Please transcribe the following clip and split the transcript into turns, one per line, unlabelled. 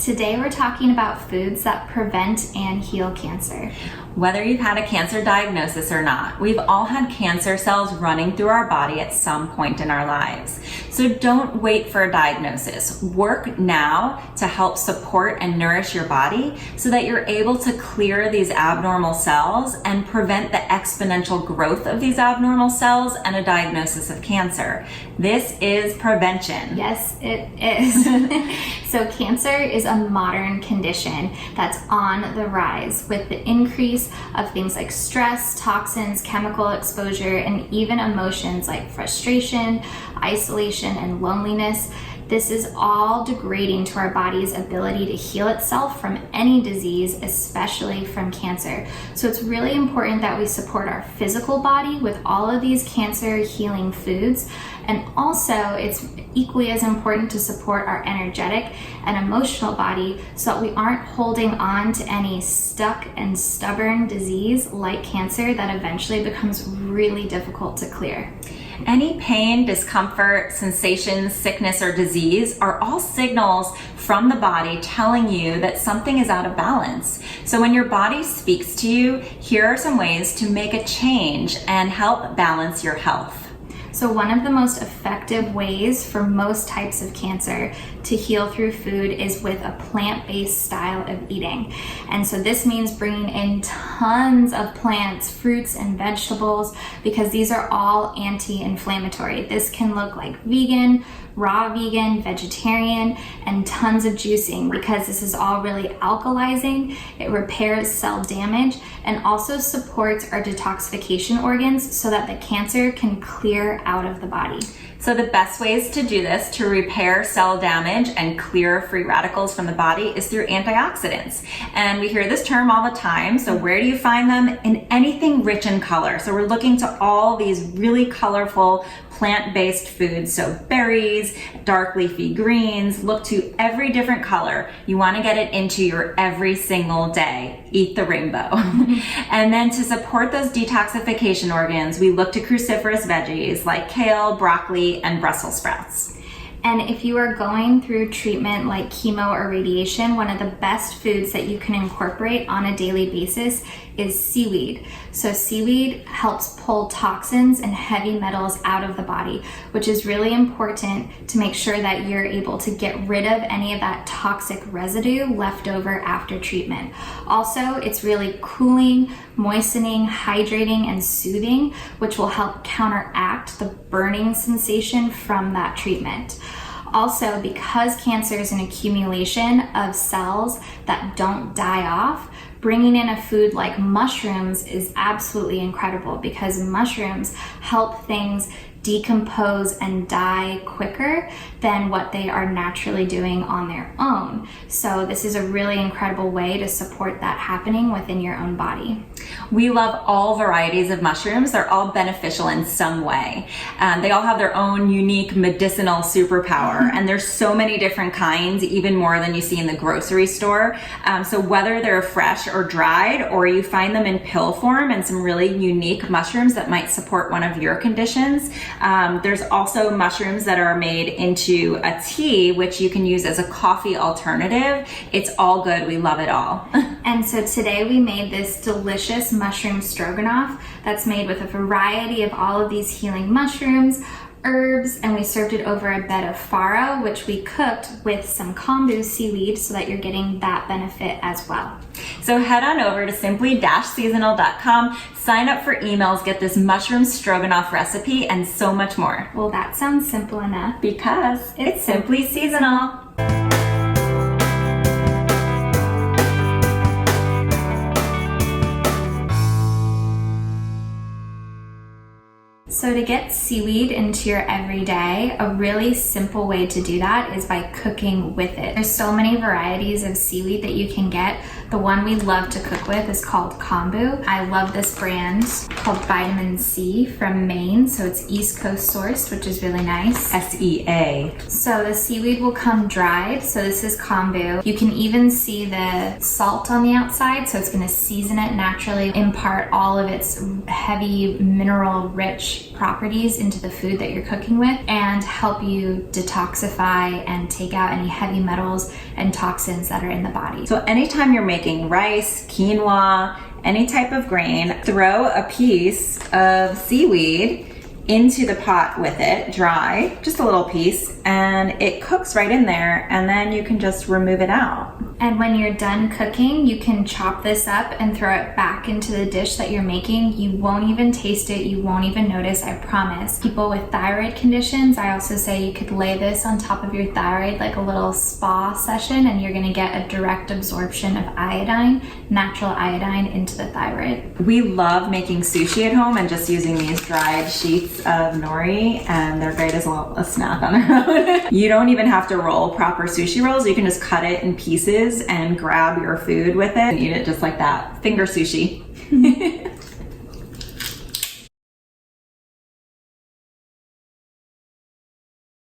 Today we're talking about foods that prevent and heal cancer.
Whether you've had a cancer diagnosis or not, we've all had cancer cells running through our body at some point in our lives. So don't wait for a diagnosis. Work now to help support and nourish your body so that you're able to clear these abnormal cells and prevent the exponential growth of these abnormal cells and a diagnosis of cancer. This is prevention.
Yes, it is. So cancer is a modern condition that's on the rise with the increase of things like stress, toxins, chemical exposure, and even emotions like frustration, isolation, and loneliness. This is all degrading to our body's ability to heal itself from any disease, especially from cancer. So it's really important that we support our physical body with all of these cancer healing foods. And also it's equally as important to support our energetic and emotional body so that we aren't holding on to any stuck and stubborn disease like cancer that eventually becomes really difficult to clear.
Any pain, discomfort, sensation, sickness, or disease are all signals from the body telling you that something is out of balance. So when your body speaks to you, here are some ways to make a change and help balance your health.
So one of the most effective ways for most types of cancer to heal through food is with a plant-based style of eating. And so this means bringing in tons of plants, fruits, and vegetables because these are all anti-inflammatory. This can look like vegan, raw vegan, vegetarian, and tons of juicing because this is all really alkalizing. It repairs cell damage and also supports our detoxification organs so that the cancer can clear out of the body.
So the best ways to do this to repair cell damage and clear free radicals from the body is through antioxidants. And we hear this term all the time. So where do you find them? In anything rich in color. So we're looking to all these really colorful plant-based foods. So berries, dark leafy greens, look to every different color. You want to get it into your every single day. Eat the rainbow. And then to support those detoxification organs, we look to cruciferous veggies like kale, broccoli, and Brussels sprouts.
And if you are going through treatment like chemo or radiation, one of the best foods that you can incorporate on a daily basis is seaweed. So seaweed helps pull toxins and heavy metals out of the body, which is really important to make sure that you're able to get rid of any of that toxic residue left over after treatment. Also, it's really cooling, moistening, hydrating, and soothing, which will help counteract the burning sensation from that treatment. Also, because cancer is an accumulation of cells that don't die off, bringing in a food like mushrooms is absolutely incredible because mushrooms help things decompose and die quicker than what they are naturally doing on their own. So this is a really incredible way to support that happening within your own body.
We love all varieties of mushrooms. They're all beneficial in some way. They all have their own unique medicinal superpower, and there's so many different kinds, even more than you see in the grocery store. So whether they're fresh or dried, or you find them in pill form and some really unique mushrooms that might support one of your conditions. There's also mushrooms that are made into a tea, which you can use as a coffee alternative. It's all good. We love it all.
And so today we made this delicious mushroom stroganoff that's made with a variety of all of these healing mushrooms, herbs, and we served it over a bed of farro, which we cooked with some kombu seaweed so that you're getting that benefit as well.
So head on over to simply-seasonal.com, sign up for emails, get this mushroom stroganoff recipe, and so much more.
Well, that sounds simple enough.
Because it's simply seasonal.
So to get seaweed into your everyday, a really simple way to do that is by cooking with it. There's so many varieties of seaweed that you can get, The one we love to cook with is called kombu. I love this brand called Vitamin C from Maine. So it's East Coast sourced, which is really nice.
SEA.
So the seaweed will come dried. So this is kombu. You can even see the salt on the outside. So it's going to season it naturally, impart all of its heavy mineral rich properties into the food that you're cooking with, and help you detoxify and take out any heavy metals and toxins that are in the body.
So anytime you're making rice, quinoa, any type of grain, throw a piece of seaweed into the pot with it, dry, just a little piece, and it cooks right in there, and then you can just remove it out.
And when you're done cooking, you can chop this up and throw it back into the dish that you're making. You won't even taste it, you won't even notice, I promise. People with thyroid conditions, I also say you could lay this on top of your thyroid like a little spa session, and you're gonna get a direct absorption of iodine, natural iodine, into the thyroid.
We love making sushi at home and just using these dried sheets of nori, and they're great as a snack on their own. You don't even have to roll proper sushi rolls. You can just cut it in pieces and grab your food with it and eat it just like that. Finger sushi.